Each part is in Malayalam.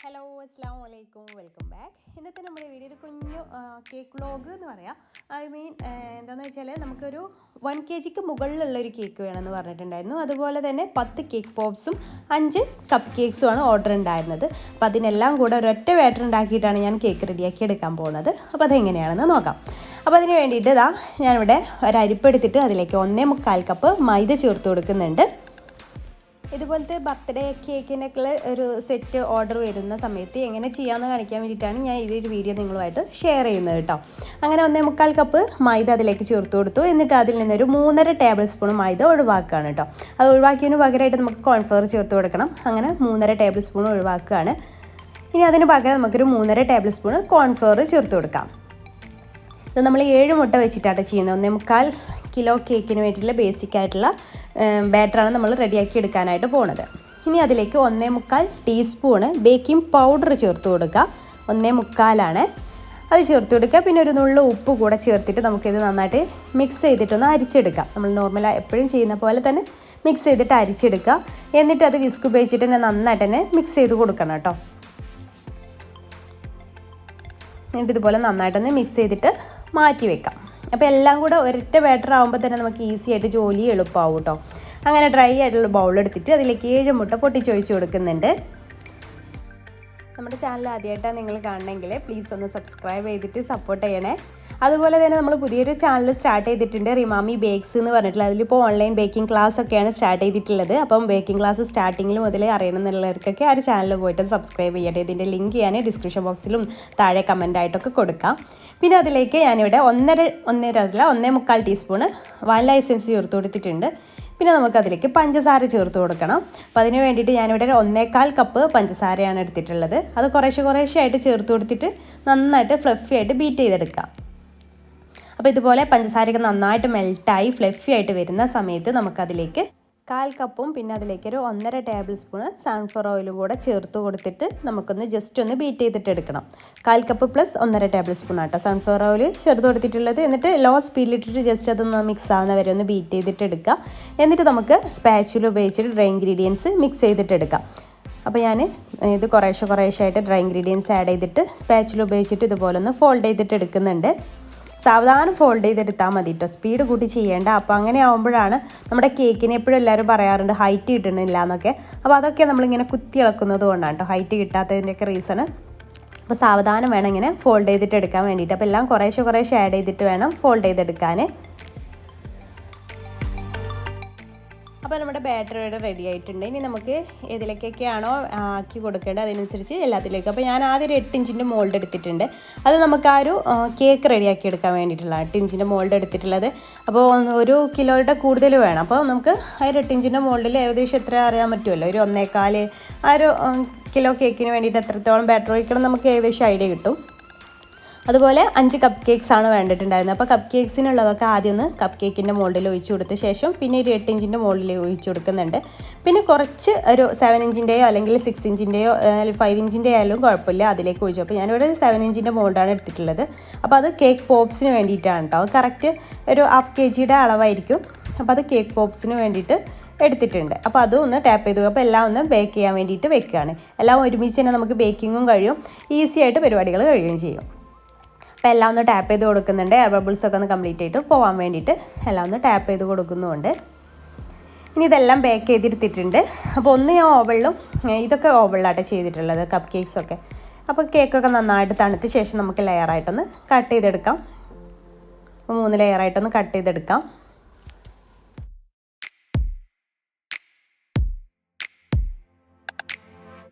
ഹലോ അസ്സാം വലൈക്കും വെൽക്കം ബാക്ക്. ഇന്നത്തെ നമ്മുടെ വീഡിയോ ഒരു കുഞ്ഞു കേക്ക് വ്ലോഗ് എന്ന് പറയാം. എന്താണെന്ന് വെച്ചാൽ നമുക്കൊരു 1 kg മുകളിലുള്ളൊരു കേക്ക് വേണമെന്ന് പറഞ്ഞിട്ടുണ്ടായിരുന്നു. അതുപോലെ തന്നെ 10 കേക്ക് പോപ്സും 5 കപ്പ് കേക്ക്സുമാണ് ഓർഡർ ഉണ്ടായിരുന്നത്. അപ്പോൾ അതിനെല്ലാം കൂടെ ഒരൊറ്റ ബാറ്റർ ഉണ്ടാക്കിയിട്ടാണ് ഞാൻ കേക്ക് റെഡിയാക്കി എടുക്കാൻ പോകുന്നത്. അപ്പോൾ അതെങ്ങനെയാണെന്ന് നോക്കാം. അപ്പോൾ അതിന് വേണ്ടിയിട്ട് ഞാനിവിടെ ഒരു അരിപ്പ് എടുത്തിട്ട് അതിലേക്ക് 1.25 കപ്പ് മൈദ ചേർത്ത് കൊടുക്കുന്നുണ്ട്. ഇതുപോലത്തെ ബർത്ത്ഡേ കേക്കിനൊക്കെ ഒരു സെറ്റ് ഓർഡർ വരുന്ന സമയത്ത് എങ്ങനെ ചെയ്യാമെന്ന് കാണിക്കാൻ വേണ്ടിയിട്ടാണ് ഞാൻ ഇതൊരു വീഡിയോ നിങ്ങളുമായിട്ട് ഷെയർ ചെയ്യുന്നത് കേട്ടോ. അങ്ങനെ 1.25 കപ്പ് മൈദ അതിലേക്ക് ചേർത്ത് കൊടുത്തു. എന്നിട്ട് അതിൽ നിന്നൊരു 3.5 ടേബിൾ സ്പൂൺ മൈദ ഒഴിവാക്കുകയാണ് കേട്ടോ. അത് ഒഴിവാക്കിയതിന് പകരമായിട്ട് നമുക്ക് കോൺഫ്ലവർ ചേർത്ത് കൊടുക്കണം. അങ്ങനെ 3.5 ടേബിൾ സ്പൂൺ ഒഴിവാക്കുകയാണ്. ഇനി അതിന് പകരം നമുക്കൊരു 3.5 ടേബിൾ സ്പൂൺ കോൺഫ്ലവർ ചേർത്ത് കൊടുക്കാം. ഇത് നമ്മൾ 7 മുട്ട വെച്ചിട്ടാണ് ചെയ്യുന്നത്. 1.25 കിലോ കേക്കിന് വേണ്ടിയിട്ടുള്ള ബേസിക് ആയിട്ടുള്ള ബാറ്ററാണ് നമ്മൾ റെഡിയാക്കി എടുക്കാനായിട്ട് പോകുന്നത്. ഇനി അതിലേക്ക് 1.25 ടീസ്പൂണ് ബേക്കിംഗ് പൗഡർ ചേർത്ത് കൊടുക്കുക. 1.25 അത് ചേർത്ത് കൊടുക്കുക. പിന്നെ ഒരു നുള്ളു ഉപ്പ് കൂടെ ചേർത്തിട്ട് നമുക്കിത് നന്നായിട്ട് മിക്സ് ചെയ്തിട്ടൊന്ന് അരിച്ചെടുക്കാം. നമ്മൾ നോർമലായി എപ്പോഴും ചെയ്യുന്ന പോലെ തന്നെ മിക്സ് ചെയ്തിട്ട് അരിച്ചെടുക്കുക. എന്നിട്ട് അത് വിസ്ക് ഉപയോഗിച്ചിട്ട് തന്നെ നന്നായിട്ട് തന്നെ മിക്സ് ചെയ്ത് കൊടുക്കണം കേട്ടോ. എന്നിട്ട് ഇതുപോലെ നന്നായിട്ടൊന്ന് മിക്സ് ചെയ്തിട്ട് മാറ്റി വെക്കാം. അപ്പോൾ എല്ലാം കൂടെ ഒരൊറ്റ ബാറ്റർ ആകുമ്പോൾ തന്നെ നമുക്ക് ഈസി ആയിട്ട് ജോലി എളുപ്പമാവും കേട്ടോ. അങ്ങനെ ഡ്രൈ ആയിട്ടുള്ള ബൗൾ എടുത്തിട്ട് അതിലേക്ക് 7 മുട്ട പൊട്ടിച്ചൊഴിച്ച് കൊടുക്കുന്നുണ്ട്. നമ്മുടെ ചാനൽ ആദ്യമായിട്ടാണ് നിങ്ങൾ കാണണമെങ്കിൽ പ്ലീസ് ഒന്ന് സബ്സ്ക്രൈബ് ചെയ്തിട്ട് സപ്പോർട്ട് ചെയ്യണേ. അതുപോലെ തന്നെ നമ്മൾ പുതിയൊരു ചാനൽ സ്റ്റാർട്ട് ചെയ്തിട്ടുണ്ട്, റിമാമി ബേക്സ് എന്ന് പറഞ്ഞിട്ടുള്ള. അതിലിപ്പോൾ ഓൺലൈൻ ബേക്കിംഗ് ക്ലാസ് ഒക്കെയാണ് സ്റ്റാർട്ട് ചെയ്തിട്ടുള്ളത്. അപ്പം ബേക്കിംഗ് ക്ലാസ് സ്റ്റാർട്ടിങ്ങിൽ മുതൽ അറിയണമെന്നുള്ളവർക്കൊക്കെ ആ ഒരു ചാനൽ പോയിട്ട് സബ്സ്ക്രൈബ് ചെയ്യട്ടെ. ഇതിൻ്റെ ലിങ്ക് ഞാൻ ഡിസ്ക്രിപ്ഷൻ ബോക്സിലും താഴെ കമൻറ്റായിട്ടൊക്കെ കൊടുക്കാം. പിന്നെ അതിലേക്ക് ഞാനിവിടെ 1.25 ടീസ്പൂണ് വാനില എസൻസ് ചേർത്ത് കൊടുത്തിട്ടുണ്ട്. പിന്നെ നമുക്കതിലേക്ക് പഞ്ചസാര ചേർത്ത് കൊടുക്കണം. അപ്പോൾ അതിന് വേണ്ടിയിട്ട് ഞാനിവിടെ 1.25 കപ്പ് പഞ്ചസാരയാണ് എടുത്തിട്ടുള്ളത്. അത് കുറേശ്ശെ ആയിട്ട് ചേർത്ത് കൊടുത്തിട്ട് നന്നായിട്ട് ഫ്ലഫി ആയിട്ട് ബീറ്റ് ചെയ്തെടുക്കാം. അപ്പോൾ ഇതുപോലെ പഞ്ചസാരയൊക്കെ നന്നായിട്ട് മെൽറ്റായി ഫ്ലഫി ആയിട്ട് വരുന്ന സമയത്ത് നമുക്കതിലേക്ക് 1/4 കപ്പും പിന്നെ അതിലേക്ക് ഒരു 1.5 ടേബിൾ സ്പൂണ് സൺഫ്ലവർ ഓയിലും കൂടെ ചേർത്ത് കൊടുത്തിട്ട് നമുക്കൊന്ന് ജസ്റ്റ് ഒന്ന് ബീറ്റ് ചെയ്തിട്ട് എടുക്കണം. 1/4 കപ്പ് പ്ലസ് 1.5 ടേബിൾ സ്പൂൺ ആട്ടോ സൺഫ്ലവർ ഓയിൽ ചേർത്ത് കൊടുത്തിട്ടുള്ളത്. എന്നിട്ട് ലോ സ്പീഡിലിട്ടിട്ട് ജസ്റ്റ് അതൊന്ന് മിക്സ് ആവുന്ന വരെ ഒന്ന് ബീറ്റ് ചെയ്തിട്ട് എടുക്കുക. എന്നിട്ട് നമുക്ക് സ്പാച്ചുല ഉപയോഗിച്ചിട്ട് ഡ്രൈ ഇൻഗ്രീഡിയൻസ് മിക്സ് ചെയ്തിട്ട് എടുക്കാം. അപ്പോൾ ഞാൻ ഇത് കുറേശ്ശെ ആയിട്ട് ഡ്രൈ ഇൻഗ്രീഡിയൻസ് ആഡ് ചെയ്തിട്ട് സ്പാച്ചുല ഉപയോഗിച്ചിട്ട് ഇതുപോലെ ഒന്ന് ഫോൾഡ് ചെയ്തിട്ട് എടുക്കുന്നുണ്ട്. സാവധാനം ഫോൾഡ് ചെയ്തെടുത്താൽ മതി കേട്ടോ, സ്പീഡ് കൂട്ടി ചെയ്യേണ്ട. അപ്പോൾ അങ്ങനെ ആകുമ്പോഴാണ് നമ്മുടെ കേക്കിന് എപ്പോഴും എല്ലാവരും പറയാറുണ്ട് ഹൈറ്റ് കിട്ടണില്ല എന്നൊക്കെ. അപ്പോൾ അതൊക്കെ നമ്മളിങ്ങനെ കുത്തി ഇളക്കുന്നത് കൊണ്ടാണ് കേട്ടോ ഹൈറ്റ് കിട്ടാത്തതിൻ്റെയൊക്കെ റീസണ്. അപ്പോൾ സാവധാനം വേണം ഇങ്ങനെ ഫോൾഡ് ചെയ്തിട്ട് എടുക്കാൻ വേണ്ടിയിട്ട്. അപ്പോൾ എല്ലാം കുറേശ്ശെ ആഡ് ചെയ്തിട്ട് വേണം ഫോൾഡ് ചെയ്തെടുക്കാൻ. അപ്പോൾ നമ്മുടെ ബാറ്റർ ഇവിടെ റെഡി ആയിട്ടുണ്ട്. ഇനി നമുക്ക് ഏതിലേക്കൊക്കെയാണോ ആക്കി കൊടുക്കേണ്ടത് അതിനനുസരിച്ച് എല്ലാത്തിലേക്കും. അപ്പോൾ ഞാൻ ആദ്യം ഒരു 8 ഇഞ്ചിൻ്റെ മോൾഡ് എടുത്തിട്ടുണ്ട്. അത് നമുക്ക് ആ ഒരു കേക്ക് റെഡിയാക്കി എടുക്കാൻ വേണ്ടിയിട്ടുള്ള 8 ഇഞ്ചിൻ്റെ മോൾഡ് എടുത്തിട്ടുള്ളത്. അപ്പോൾ 1 കിലോയുടെ കൂടുതൽ വേണം. അപ്പോൾ നമുക്ക് ആ ഒരു 8 ഇഞ്ചിൻ്റെ മോൾഡിൽ ഏകദേശം എത്ര അറിയാൻ പറ്റുമല്ലോ, ഒരു 1.25 ആ ഒരു കിലോ കേക്കിന് വേണ്ടിയിട്ട് എത്രത്തോളം ബാറ്റർ ഒഴിക്കണം നമുക്ക് ഏകദേശം ഐഡിയ കിട്ടും. അതുപോലെ 5 കപ്പ് കേക്ക്സ് ആണ് വേണ്ടിയിട്ടുണ്ടായിരുന്നത്. അപ്പോൾ കപ്പ് കേക്ക്സിനുള്ളതൊക്കെ ആദ്യം ഒന്ന് കപ്പ് കേക്കിൻ്റെ മോൾഡിൽ ഒഴിച്ച് കൊടുത്ത ശേഷം പിന്നെ ഒരു 8 ഇഞ്ചിൻ്റെ മോൾഡിൽ ഒഴിച്ച് കൊടുക്കുന്നുണ്ട്. പിന്നെ കുറച്ച് ഒരു 7 ഇഞ്ചിൻ്റെയോ അല്ലെങ്കിൽ 6 ഇഞ്ചിൻ്റെയോ 5 ഇഞ്ചിൻ്റെ ആയാലും കുഴപ്പമില്ല അതിലേക്ക് ഒഴിച്ചു. അപ്പോൾ ഞാനിവിടെ 7 ഇഞ്ചിൻ്റെ മോൾഡാണ് എടുത്തിട്ടുള്ളത്. അപ്പോൾ അത് കേക്ക് പോപ്സിന് വേണ്ടിയിട്ടാണ് കേട്ടോ. കറക്റ്റ് ഒരു 1/2 kgയുടെ അളവായിരിക്കും. അപ്പോൾ അത് കേക്ക് പോപ്സിന് വേണ്ടിയിട്ട് എടുത്തിട്ടുണ്ട്. അപ്പോൾ അതും ഒന്ന് ടാപ്പ് ചെയ്തു. അപ്പോൾ എല്ലാം ഒന്ന് ബേക്ക് ചെയ്യാൻ വേണ്ടിയിട്ട് വെക്കുകയാണ്. എല്ലാം ഒരുമിച്ച് തന്നെ നമുക്ക് ബേക്കിങ്ങും കഴിയും, ഈസി ആയിട്ട് പരിപാടികൾ കഴിയുകയും ചെയ്യും. അപ്പോൾ എല്ലാം ഒന്ന് ടാപ്പ് ചെയ്ത് കൊടുക്കുന്നുണ്ട്. എയർ ബബിൾസൊക്കെ ഒന്ന് കംപ്ലീറ്റ് ആയിട്ട് പോകാൻ വേണ്ടിയിട്ട് എല്ലാം ഒന്ന് ടാപ്പ് ചെയ്ത് കൊടുക്കുന്നുമുണ്ട്. ഇനി ഇതെല്ലാം ബേക്ക് ചെയ്തെടുത്തിട്ടുണ്ട്. അപ്പോൾ ഒന്ന് ഞാൻ ഓവളിലും, ഇതൊക്കെ ഓവളിലായിട്ട് ചെയ്തിട്ടുള്ളത് കപ്പ് കേക്ക്സൊക്കെ. അപ്പോൾ കേക്കൊക്കെ നന്നായിട്ട് തണുത്ത ശേഷം നമുക്ക് ലെയറായിട്ടൊന്ന് കട്ട് ചെയ്തെടുക്കാം. 3 ലെയറായിട്ടൊന്ന് കട്ട് ചെയ്തെടുക്കാം.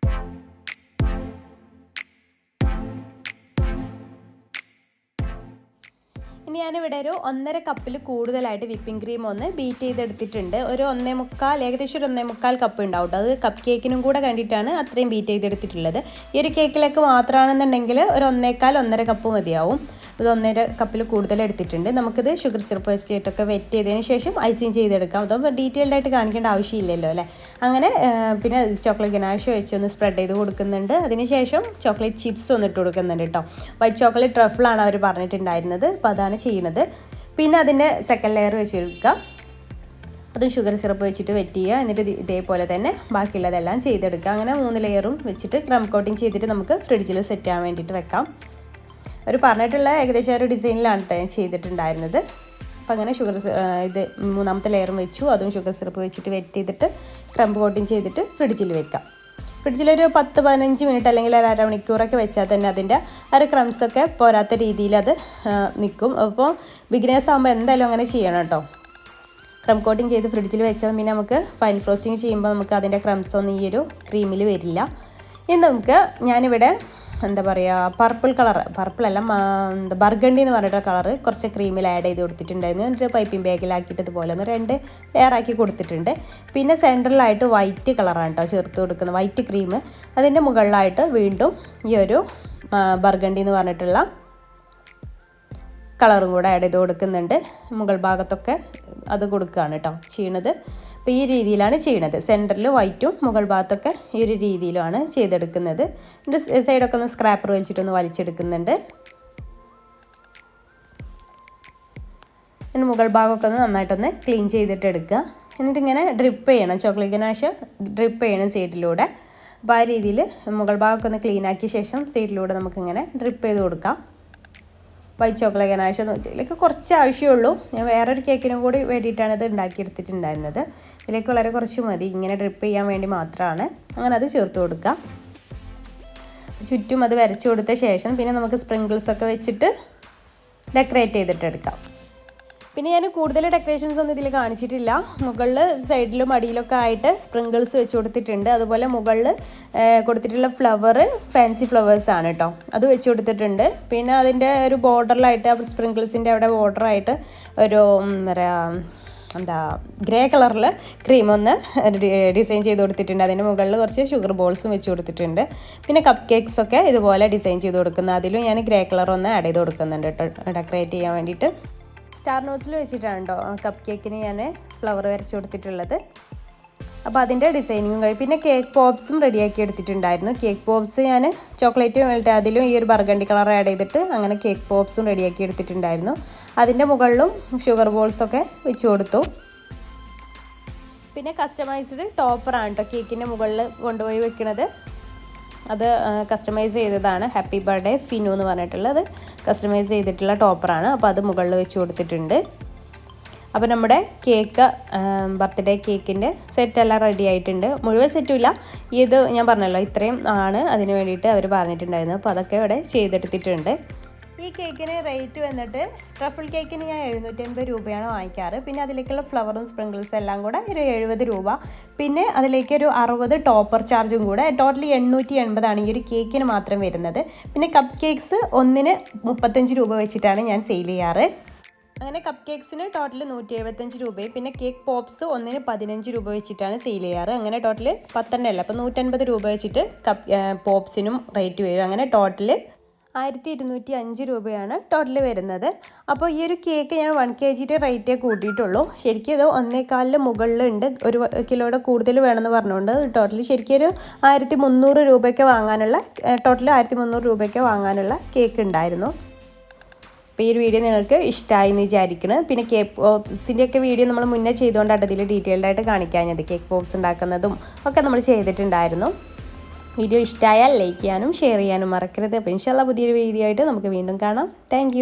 ഇനി ഞാനിവിടെ ഒരു 1.5 കപ്പിൽ കൂടുതലായിട്ട് വിപ്പിംഗ് ക്രീം ഒന്ന് ബീറ്റ് ചെയ്തെടുത്തിട്ടുണ്ട്. ഒരു 1.25 ഏകദേശം ഒരു 1.25 കപ്പ് ഉണ്ടാവും. അത് കപ്പ് കേക്കിനും കൂടെ വേണ്ടിയിട്ടാണ് അത്രയും ബീറ്റ് ചെയ്തെടുത്തിട്ടുള്ളത്. ഈ ഒരു കേക്കിലേക്ക് മാത്രമാണെന്നുണ്ടെങ്കിൽ ഒരു 1.25-1.5 കപ്പ് മതിയാവും. ഇത് 1.5 കപ്പിൽ കൂടുതൽ എടുത്തിട്ടുണ്ട്. നമുക്കിത് ഷുഗർ സിറപ്പ് വെച്ചിട്ടൊക്കെ വെറ്റ് ചെയ്തതിന് ശേഷം ഐസിങ് ചെയ്തെടുക്കാം. അതൊന്നും ഡീറ്റെയിൽഡ് ആയിട്ട് കാണിക്കേണ്ട ആവശ്യമില്ലല്ലോ അല്ലേ. അങ്ങനെ പിന്നെ ചോക്ലേറ്റ് ഗനാഷ് വെച്ച് ഒന്ന് സ്പ്രെഡ് ചെയ്ത് കൊടുക്കുന്നുണ്ട്. അതിനുശേഷം ചോക്ലേറ്റ് ചിപ്സ് ഒന്ന് ഇട്ട് കൊടുക്കുന്നുണ്ട് കേട്ടോ. വൈറ്റ് ചോക്ലേറ്റ് ട്രഫിളാണ് അവർ പറഞ്ഞിട്ടുണ്ടായിരുന്നത്. അപ്പോൾ അതാണ് ചെയ്യുന്നത്. പിന്നെ അതിൻ്റെ സെക്കൻഡ് ലെയർ വെച്ച് കൊടുക്കുക. അതും ഷുഗർ സിറപ്പ് വെച്ചിട്ട് വെറ്റ് ചെയ്യുക. എന്നിട്ട് ഇതേപോലെ തന്നെ ബാക്കിയുള്ളതെല്ലാം ചെയ്തെടുക്കുക. അങ്ങനെ 3 ലെയറും വെച്ചിട്ട് ക്രം കോട്ടിങ് ചെയ്തിട്ട് നമുക്ക് ഫ്രിഡ്ജിൽ സെറ്റ് ചെയ്യാൻ വേണ്ടിയിട്ട് വെക്കാം. അവർ പറഞ്ഞിട്ടുള്ള ഏകദേശം ഒരു ഡിസൈനിലാണ് ഞാൻ ചെയ്തിട്ടുണ്ടായിരുന്നത്. അപ്പോൾ അങ്ങനെ ഇത് 3ാമത്തെ ലെയറും വെച്ചു. അതും ഷുഗർ സിറപ്പ് വെച്ചിട്ട് വെറ്റ് ചെയ്തിട്ട് ക്രം കോട്ടിങ് ചെയ്തിട്ട് ഫ്രിഡ്ജിൽ വെക്കാം. ഫ്രിഡ്ജിലൊരു 10-15 മിനിറ്റ് അല്ലെങ്കിൽ ഒരു അരമണിക്കൂറൊക്കെ വെച്ചാൽ തന്നെ അതിൻ്റെ ക്രംസൊക്കെ പോരാത്ത രീതിയിൽ അത് നിൽക്കും. അപ്പോൾ ബിഗിനേഴ്സ് ആകുമ്പോൾ എന്തായാലും അങ്ങനെ ചെയ്യണം കേട്ടോ. ക്രം കോട്ടിങ് ചെയ്ത് ഫ്രിഡ്ജിൽ വെച്ചാൽ പിന്നെ നമുക്ക് ഫൈനൽ ഫ്രോസ്റ്റിങ് ചെയ്യുമ്പോൾ നമുക്ക് അതിൻ്റെ ക്രംസ് ഒന്നും ഈ ഒരു ക്രീമിൽ വരില്ല. ഇനി നമുക്ക് ഞാനിവിടെ എന്താ പറയുക പർപ്പിളല്ല ബർഗണ്ടി എന്ന് പറഞ്ഞിട്ട് കളറ് കുറച്ച് ക്രീമിൽ ആഡ് ചെയ്ത് കൊടുത്തിട്ടുണ്ടായിരുന്നു. എന്നിട്ട് പൈപ്പിംഗ് ബാഗിലാക്കിയിട്ട് ഇതുപോലെ ഒന്ന് 2 ലെയറാക്കി കൊടുത്തിട്ടുണ്ട്. പിന്നെ സെൻട്രലായിട്ട് വൈറ്റ് കളറാണ് കേട്ടോ ചേർത്ത് കൊടുക്കുന്നത്, വൈറ്റ് ക്രീം. അതിൻ്റെ മുകളിലായിട്ട് വീണ്ടും ഈ ഒരു ബർഗണ്ടി എന്ന് പറഞ്ഞിട്ടുള്ള കളറും കൂടെ ആഡ് ചെയ്ത് കൊടുക്കുന്നുണ്ട്. മുകൾ ഭാഗത്തൊക്കെ അത് കൊടുക്കുകയാണ് കേട്ടോ ചെയ്യണത്. അപ്പോൾ ഈ രീതിയിലാണ് ചെയ്യണത്. സെൻറ്ററിൽ വൈറ്റും മുകൾ ഭാഗത്തൊക്കെ ഈ ഒരു രീതിയിലാണ് ചെയ്തെടുക്കുന്നത്. എൻ്റെ സൈഡൊക്കെ ഒന്ന് സ്ക്രാപ്പർ വലിച്ചിട്ടൊന്ന് വലിച്ചെടുക്കുന്നുണ്ട്. പിന്നെ മുകൾ ഭാഗമൊക്കെ ഒന്ന് നന്നായിട്ടൊന്ന് ക്ലീൻ ചെയ്തിട്ട് എടുക്കുക. എന്നിട്ട് ഇങ്ങനെ ഡ്രിപ്പ് ചെയ്യണം, ചോക്ലേറ്റ് ഗനാഷ് ഡ്രിപ്പ് ചെയ്യണം സൈഡിലൂടെ. അപ്പോൾ ആ രീതിയിൽ മുകൾ ഭാഗമൊക്കെ ഒന്ന് ക്ലീൻ ആക്കിയ ശേഷം സൈഡിലൂടെ നമുക്കിങ്ങനെ ഡ്രിപ്പ് ചെയ്ത് കൊടുക്കാം. വൈറ്റ് ചോക്ലേറ്റ് ഗനാഷ് ഇതിലേക്ക് കുറച്ച് ആവശ്യമുള്ളൂ. ഞാൻ വേറൊരു കേക്കിനും കൂടി വേണ്ടിയിട്ടാണ് ഇത് ഉണ്ടാക്കിയെടുത്തിട്ടുണ്ടായിരുന്നത്. ഇതിലേക്ക് വളരെ കുറച്ച് മതി, ഇങ്ങനെ ഡ്രിപ്പ് ചെയ്യാൻ വേണ്ടി മാത്രമാണ്. അങ്ങനെ അത് ചേർത്ത് കൊടുക്കുക. ചുറ്റും അത് വരച്ചു കൊടുത്ത ശേഷം പിന്നെ നമുക്ക് സ്പ്രിങ്കിൾസൊക്കെ വെച്ചിട്ട് ഡെക്കറേറ്റ് ചെയ്തിട്ടെടുക്കാം. പിന്നെ ഞാൻ കൂടുതൽ ഡെക്കറേഷൻസ് ഒന്നും ഇതിൽ കാണിച്ചിട്ടില്ല. മുകളിൽ സൈഡിലും അടിയിലൊക്കെ ആയിട്ട് സ്പ്രിങ്കിൾസ് വെച്ച് കൊടുത്തിട്ടുണ്ട്. അതുപോലെ മുകളിൽ കൊടുത്തിട്ടുള്ള ഫ്ലവർ ഫാൻസി ഫ്ലവേഴ്സാണ് കേട്ടോ, അത് വെച്ച് കൊടുത്തിട്ടുണ്ട്. പിന്നെ അതിൻ്റെ ഒരു ബോർഡറിലായിട്ട് സ്പ്രിങ്കിൾസിൻ്റെ അവിടെ ബോർഡറായിട്ട് ഒരു ഗ്രേ കളറിൽ ക്രീം ഒന്ന് ഡിസൈൻ ചെയ്ത് കൊടുത്തിട്ടുണ്ട്. അതിൻ്റെ മുകളിൽ കുറച്ച് ഷുഗർ ബോൾസും വെച്ച് കൊടുത്തിട്ടുണ്ട്. പിന്നെ കപ്പ് കേക്ക്സൊക്കെ ഇതുപോലെ ഡിസൈൻ ചെയ്ത് കൊടുക്കുന്നത്, അതിലും ഞാൻ ഗ്രേ കളർ ഒന്ന് ആഡ് ചെയ്ത് കൊടുക്കുന്നുണ്ട് കേട്ടോ ഡെക്കറേറ്റ് ചെയ്യാൻ വേണ്ടിയിട്ട്. സ്റ്റാർ നോട്ട്സിൽ വെച്ചിട്ടാണ് കേട്ടോ കപ്പ് കേക്കിന് ഞാൻ ഫ്ലവർ വരച്ച് കൊടുത്തിട്ടുള്ളത്. അപ്പോൾ അതിൻ്റെ ഡിസൈനിങ്ങും കഴിയും. പിന്നെ കേക്ക് പോപ്സും റെഡിയാക്കി എടുത്തിട്ടുണ്ടായിരുന്നു. കേക്ക് പോപ്സ് ഞാൻ ചോക്ലേറ്റ് വേണ്ടിയിട്ട് അതിലും ഈ ഒരു ബർഗണ്ടി കളർ ആഡ് ചെയ്തിട്ട് അങ്ങനെ കേക്ക് പോപ്സും റെഡിയാക്കി എടുത്തിട്ടുണ്ടായിരുന്നു. അതിൻ്റെ മുകളിലും ഷുഗർ ബോൾസൊക്കെ വെച്ച് കൊടുത്തു. പിന്നെ കസ്റ്റമൈസ്ഡ് ടോപ്പറാണ് കേട്ടോ കേക്കിൻ്റെ മുകളിൽ കൊണ്ടുപോയി വെക്കുന്നത്. അത് കസ്റ്റമൈസ് ചെയ്തതാണ്. ഹാപ്പി ബർത്ത്ഡേ ഫിനു എന്ന് പറഞ്ഞിട്ടുള്ളത് കസ്റ്റമൈസ് ചെയ്തിട്ടുള്ള ടോപ്പറാണ്. അപ്പോൾ അത് മുകളിൽ വെച്ച് കൊടുത്തിട്ടുണ്ട്. അപ്പോൾ നമ്മുടെ കേക്ക് ബർത്ത്ഡേ കേക്കിൻ്റെ സെറ്റെല്ലാം റെഡി ആയിട്ടുണ്ട്. മുഴുവൻ സെറ്റുമില്ല, ഇത് ഞാൻ പറഞ്ഞല്ലോ ഇത്രയും ആണ് അതിന് വേണ്ടിയിട്ട് അവർ പറഞ്ഞിട്ടുണ്ടായിരുന്നു. അപ്പോൾ അതൊക്കെ ഇവിടെ ചെയ്തെടുത്തിട്ടുണ്ട്. ഈ കേക്കിന് റേറ്റ് വന്നിട്ട് ട്രഫിൾ കേക്കിന് ഞാൻ 780 രൂപയാണ് വാങ്ങിക്കാറ്. പിന്നെ അതിലേക്കുള്ള ഫ്ലവറും സ്പ്രിങ്കിൾസും എല്ലാം കൂടെ ഒരു 70 രൂപ. പിന്നെ അതിലേക്ക് ഒരു 60 ടോപ്പർ ചാർജും കൂടെ ടോട്ടലി 880 ഈ ഒരു കേക്കിന് മാത്രം വരുന്നത്. പിന്നെ കപ്പ് കേക്ക്സ് ഒന്നിന് 35 രൂപ വെച്ചിട്ടാണ് ഞാൻ സെയിൽ ചെയ്യാറ്. അങ്ങനെ കപ്പ് കേക്ക്സിന് ടോട്ടൽ 175 രൂപയും പിന്നെ കേക്ക് പോപ്സ് ഒന്നിന് 15 രൂപ വെച്ചിട്ടാണ് സെയിൽ ചെയ്യാറ്. അങ്ങനെ ടോട്ടൽ 10 അല്ല, അപ്പോൾ 150 രൂപ വെച്ചിട്ട് പോപ്സിനും റേറ്റ് വരും. അങ്ങനെ ടോട്ടൽ 1205 രൂപയാണ് ടോട്ടൽ വരുന്നത്. അപ്പോൾ ഈ ഒരു കേക്ക് ഞാൻ 1 kg റേറ്റേ കൂട്ടിയിട്ടുള്ളൂ. ശരിക്കും ഇത് 1.25 മുകളിലുണ്ട്, 1 കിലോയുടെ കൂടുതൽ വേണമെന്ന് പറഞ്ഞുകൊണ്ട് ടോട്ടൽ ശരിക്കും ഒരു 1300 രൂപയ്ക്ക് വാങ്ങാനുള്ള ടോട്ടൽ 1300 രൂപയ്ക്ക് വാങ്ങാനുള്ള കേക്ക് ഉണ്ടായിരുന്നു. അപ്പോൾ ഈ ഒരു വീഡിയോ നിങ്ങൾക്ക് ഇഷ്ടമായി എന്ന് വിചാരിക്കണം. പിന്നെ കേക്ക് പോപ്സിൻ്റെയൊക്കെ വീഡിയോ നമ്മൾ മുന്നേ ചെയ്തുകൊണ്ടാണ് ഇതിൽ ഡീറ്റെയിൽഡായിട്ട് കാണിക്കാഞ്ഞത്. കേക്ക് പോപ്സ് ഉണ്ടാക്കുന്നതും ഒക്കെ നമ്മൾ ചെയ്തിട്ടുണ്ടായിരുന്നു. വീഡിയോ ഇഷ്ടമായാൽ ലൈക്ക് ചെയ്യാനും ഷെയർ ചെയ്യാനും മറക്കരുത്. അപ്പോൾ ഇൻഷാല്ലാ പുതിയൊരു വീഡിയോ ആയിട്ട് നമുക്ക് വീണ്ടും കാണാം. താങ്ക്